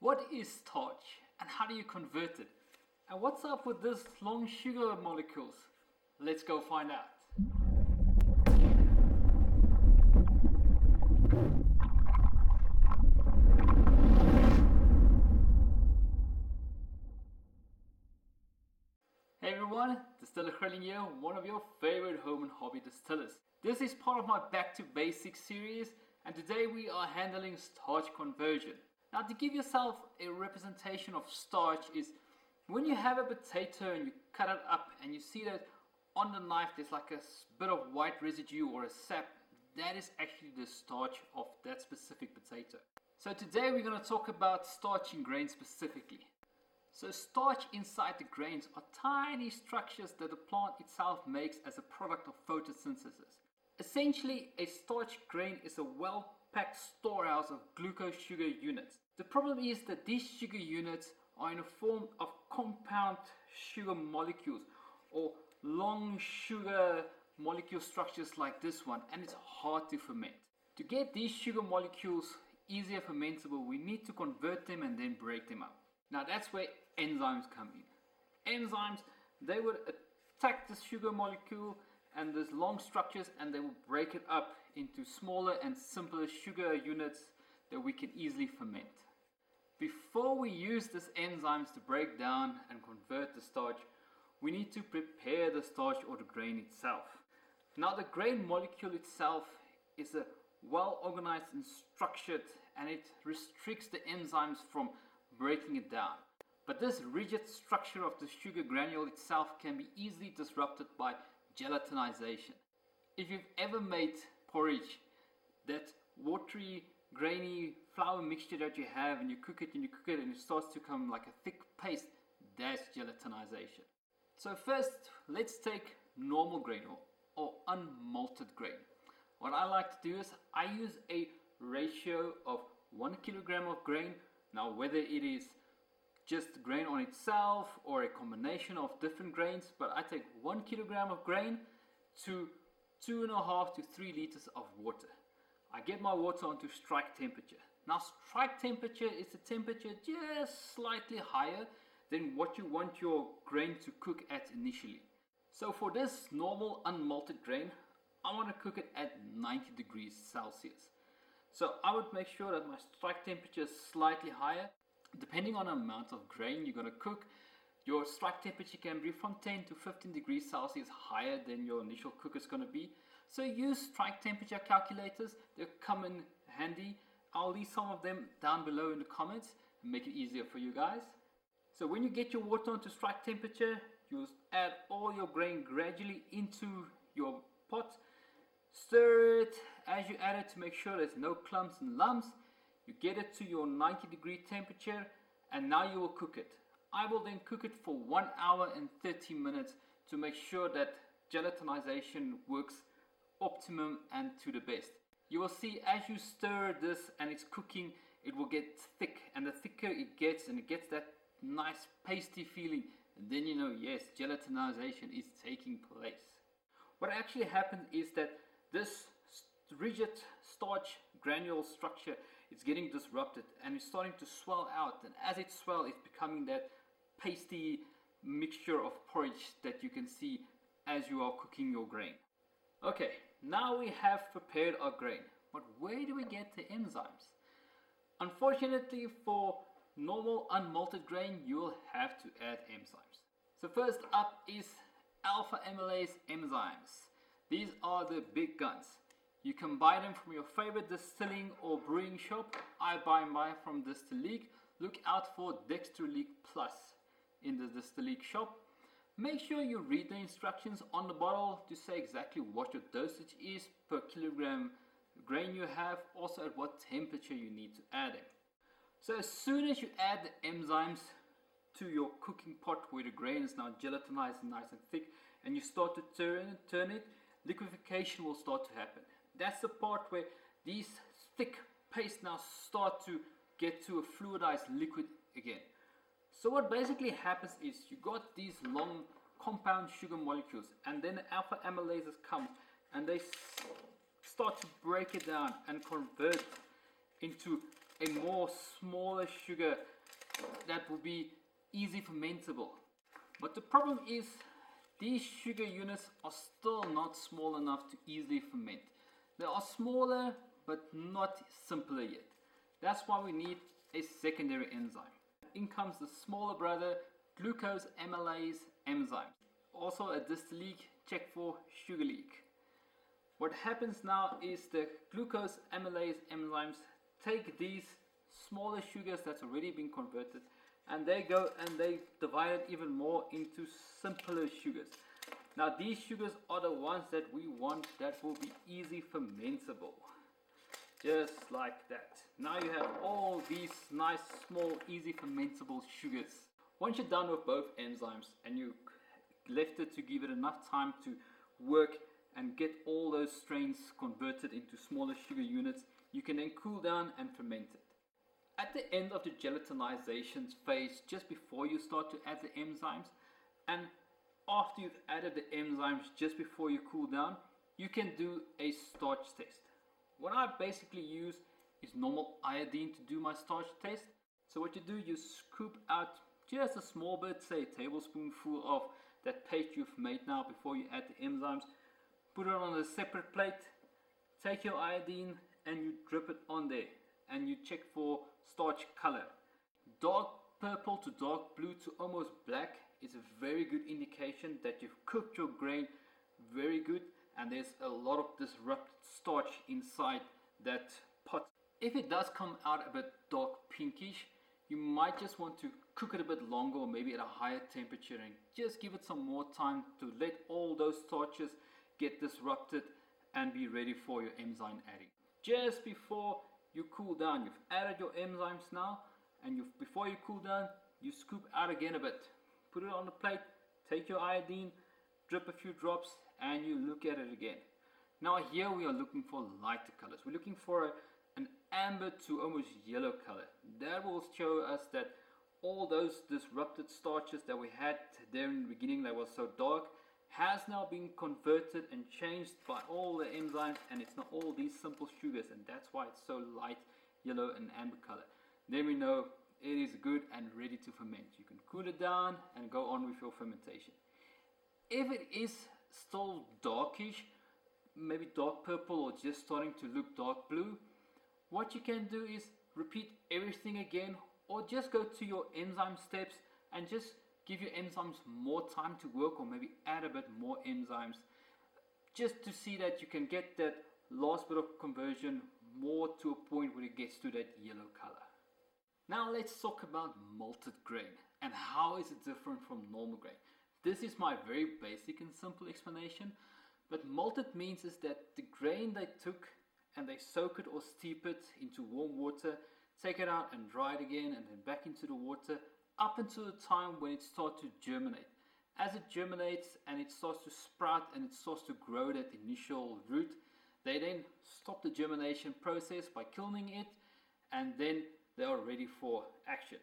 What is starch and how do you convert it? And what's up with this long sugar molecules? Let's go find out. Hey everyone, Distiller Greyling here, one of your favorite home and hobby distillers. This is part of my Back to Basics series, and today we are handling starch conversion. Now, to give yourself a representation of starch is when you have a potato and you cut it up and you see that on the knife there's like a bit of white residue or a sap, that is actually the starch of that specific potato. So today we're going to talk about starching grains specifically. So starch inside the grains are tiny structures that the plant itself makes as a product of photosynthesis. Essentially, a starch grain is a well-packed storehouse of glucose sugar units. The problem is that these sugar units are in a form of compound sugar molecules or long sugar molecule structures like this one, and it's hard to ferment. To get these sugar molecules easier fermentable, we need to convert them and then break them up. Now that's where enzymes come in. Enzymes, they would attack the sugar molecule and these long structures, and they will break it up into smaller and simpler sugar units that we can easily ferment. Before we use these enzymes to break down and convert the starch, we need to prepare the starch or the grain itself. Now the grain molecule itself is a well organized and structured, and it restricts the enzymes from breaking it down. But this rigid structure of the sugar granule itself can be easily disrupted by gelatinization. If you've ever made porridge, that watery, grainy flour mixture that you have, and you cook it and it starts to come like a thick paste, that's gelatinization. So first, let's take normal grain or unmalted grain. What I like to do is I use a ratio of 1 kilogram of grain. Now whether it is just grain on itself or a combination of different grains, but I take 1 kilogram of grain to 2.5 to 3 liters of water. I get my water onto strike temperature. Now strike temperature is the temperature just slightly higher than what you want your grain to cook at initially. So for this normal unmalted grain, I want to cook it at 90 degrees Celsius. So I would make sure that my strike temperature is slightly higher. Depending on the amount of grain you're going to cook, your strike temperature can be from 10 to 15 degrees Celsius higher than your initial cook is going to be. So use strike temperature calculators. They come in handy. I'll leave some of them down below in the comments and make it easier for you guys. So when you get your water onto strike temperature, you add all your grain gradually into your pot. Stir it as you add it to make sure there's no clumps and lumps. You get it to your 90-degree temperature, and now you will cook it. I will then cook it for 1 hour and 30 minutes to make sure that gelatinization works optimum and to the best. You will see as you stir this and it's cooking, it will get thick, and the thicker it gets and it gets that nice pasty feeling, and then you know, yes, gelatinization is taking place. What actually happens is that this rigid starch granule structure is getting disrupted and it's starting to swell out, and as it swells it's becoming that pasty mixture of porridge that you can see as you are cooking your grain. Okay, now we have prepared our grain, but where do we get the enzymes? Unfortunately, for normal unmalted grain you will have to add enzymes. So first up is alpha amylase enzymes. These are the big guns. You can buy them from your favorite distilling or brewing shop. I buy mine from DistillerGreyling. Look out for DistillerGreyling Plus in the DistillerGreyling shop. Make sure you read the instructions on the bottle to say exactly what your dosage is per kilogram grain you have, also at what temperature you need to add it. So as soon as you add the enzymes to your cooking pot where the grain is now gelatinized and nice and thick, and you start to turn it, liquefaction will start to happen. That's the part where these thick pastes now start to get to a fluidized liquid again. So what basically happens is you got these long compound sugar molecules, and then the alpha amylases come and they start to break it down and convert into a more smaller sugar that will be easy fermentable. But the problem is these sugar units are still not small enough to easily ferment. They are smaller but not simpler yet. That's why we need a secondary enzyme. In comes the smaller brother, glucose amylase enzyme. Also a distiller check for sugar leak. What happens now is the glucose amylase enzymes take these smaller sugars that's already been converted and they go and they divide it even more into simpler sugars. Now these sugars are the ones that we want that will be easy fermentable. Just like that. Now you have all these nice small easy fermentable sugars. Once you're done with both enzymes and you left it to give it enough time to work and get all those strains converted into smaller sugar units, you can then cool down and ferment it. At the end of the gelatinization phase, just before you start to add the enzymes, and after you've added the enzymes just before you cool down, you can do a starch test. What I basically use is normal iodine to do my starch test. So what you do, you scoop out just a small bit, say a tablespoonful of that paste you've made now before you add the enzymes, put it on a separate plate, take your iodine and you drip it on there and you check for starch color. Dark purple to dark blue to almost black is a very good indication that you've cooked your grain very good and there's a lot of disrupted starch inside that pot. If it does come out a bit dark pinkish, you might just want to cook it a bit longer or maybe at a higher temperature and just give it some more time to let all those starches get disrupted and be ready for your enzyme adding. Just before you cool down, you've added your enzymes now and before you cool down, you scoop out again a bit. Put it on the plate, take your iodine, drip a few drops and you look at it again. Now here we are looking for lighter colors. We're looking for an amber to almost yellow color. That will show us that all those disrupted starches that we had there in the beginning that was so dark has now been converted and changed by all the enzymes and it's not all these simple sugars and that's why it's so light yellow and amber color. Then we know it is good and ready to ferment. You can cool it down and go on with your fermentation. If it is still darkish, maybe dark purple or just starting to look dark blue, what you can do is repeat everything again or just go to your enzyme steps and just give your enzymes more time to work or maybe add a bit more enzymes just to see that you can get that last bit of conversion more to a point where it gets to that yellow color. Now let's talk about malted grain and how is it different from normal grain. This is my very basic and simple explanation, but malted means is that the grain they took and they soak it or steep it into warm water, take it out and dry it again and then back into the water up until the time when it starts to germinate. As it germinates and it starts to sprout and it starts to grow that initial root, they then stop the germination process by kilning it and then they are ready for action.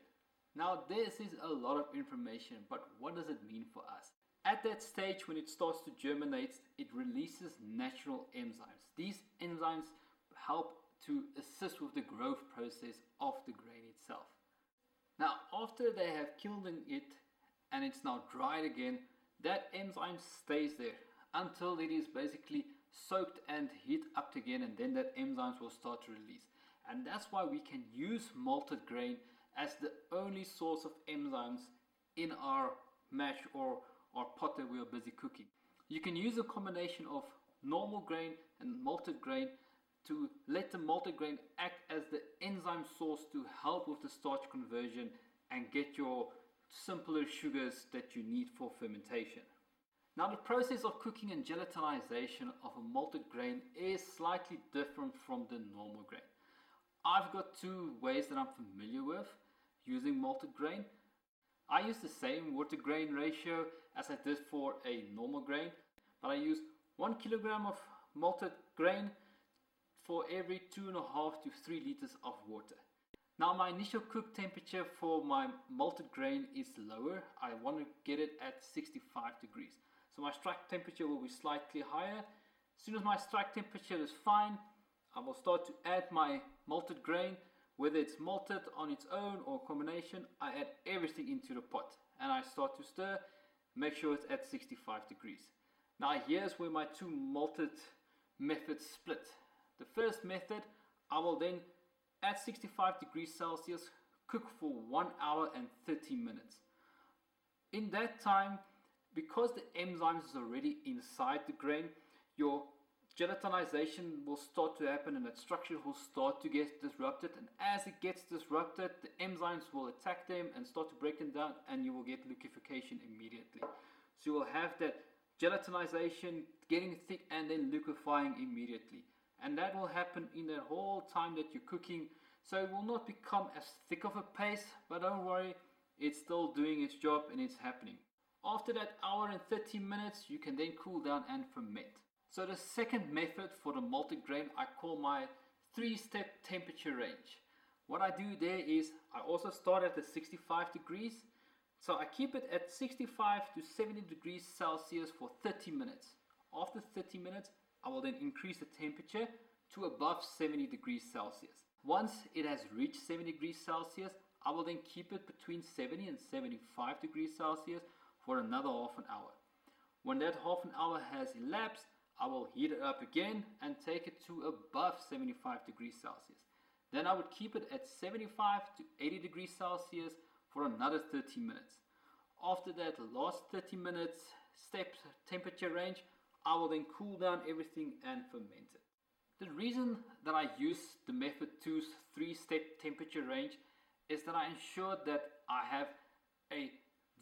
Now this is a lot of information, but what does it mean for us? At that stage when it starts to germinate, it releases natural enzymes. These enzymes help to assist with the growth process of the grain itself. Now after they have killed it and it's now dried again, that enzyme stays there until it is basically soaked and heat up again, and then that enzymes will start to release. And that's why we can use malted grain as the only source of enzymes in our mash or our pot that we are busy cooking. You can use a combination of normal grain and malted grain to let the malted grain act as the enzyme source to help with the starch conversion and get your simpler sugars that you need for fermentation. Now the process of cooking and gelatinization of a malted grain is slightly different from the normal grain. I've got two ways that I'm familiar with using malted grain. I use the same water grain ratio as I did for a normal grain, but I use 1 kilogram of malted grain for every 2.5 to 3 liters of water. Now my initial cook temperature for my malted grain is lower. I want to get it at 65 degrees. So my strike temperature will be slightly higher. As soon as my strike temperature is fine, I will start to add my malted grain Whether it's malted on its own or combination, I add everything into the pot and I start to stir, make sure it's at 65 degrees. Now here's where my two malted methods split. The first method, I will then at 65 degrees Celsius cook for 1 hour and 30 minutes. In that time, because the enzymes is already inside the grain, your gelatinization will start to happen and that structure will start to get disrupted, and as it gets disrupted, the enzymes will attack them and start to break them down, and you will get liquefaction immediately. So you will have that gelatinization getting thick and then liquefying immediately, and that will happen in that whole time that you're cooking. So it will not become as thick of a paste, but don't worry, it's still doing its job and it's happening. After that hour and 30 minutes, you can then cool down and ferment. So the second method for the malted grain, I call my 3-step temperature range. What I do there is I also start at the 65 degrees. So I keep it at 65 to 70 degrees Celsius for 30 minutes. After 30 minutes, I will then increase the temperature to above 70 degrees Celsius. Once it has reached 70 degrees Celsius, I will then keep it between 70 and 75 degrees Celsius for another half an hour. When that half an hour has elapsed, I will heat it up again and take it to above 75 degrees Celsius. Then I would keep it at 75 to 80 degrees Celsius for another 30 minutes. After that last 30 minutes step temperature range, I will then cool down everything and ferment it. The reason that I use the method 2's 3-step temperature range is that I ensure that I have a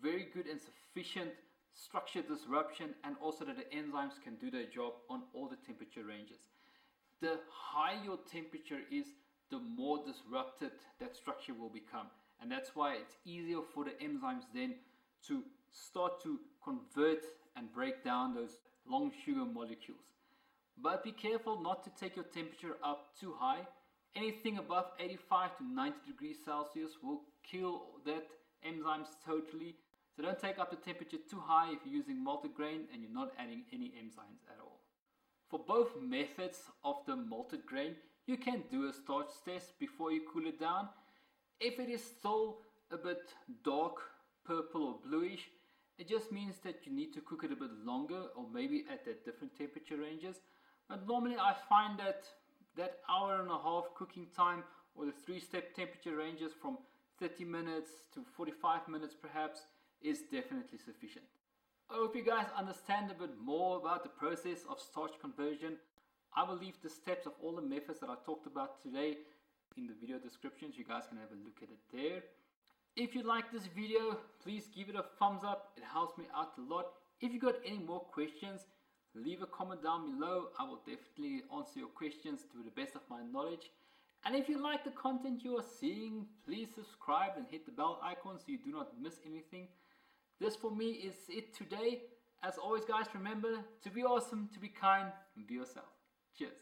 very good and sufficient structure disruption, and also that the enzymes can do their job on all the temperature ranges. The higher your temperature is, the more disrupted that structure will become, and that's why it's easier for the enzymes then to start to convert and break down those long sugar molecules. But be careful not to take your temperature up too high. Anything above 85 to 90 degrees Celsius will kill that enzymes totally. So don't take up the temperature too high if you're using malted grain and you're not adding any enzymes at all. For both methods of the malted grain, you can do a starch test before you cool it down. If it is still a bit dark purple or bluish, it just means that you need to cook it a bit longer, or maybe at the different temperature ranges. But normally I find that that hour and a half cooking time, or the 3-step temperature ranges from 30 minutes to 45 minutes perhaps, is definitely sufficient. I hope you guys understand a bit more about the process of starch conversion. I will leave the steps of all the methods that I talked about today in the video descriptions. You guys can have a look at it there. If you like this video, please give it a thumbs up. It helps me out a lot. If you got any more questions, leave a comment down below. I will definitely answer your questions to the best of my knowledge. And if you like the content you are seeing, please subscribe and hit the bell icon so you do not miss anything. This for me is it today. As always guys, remember to be awesome, to be kind, and be yourself. Cheers.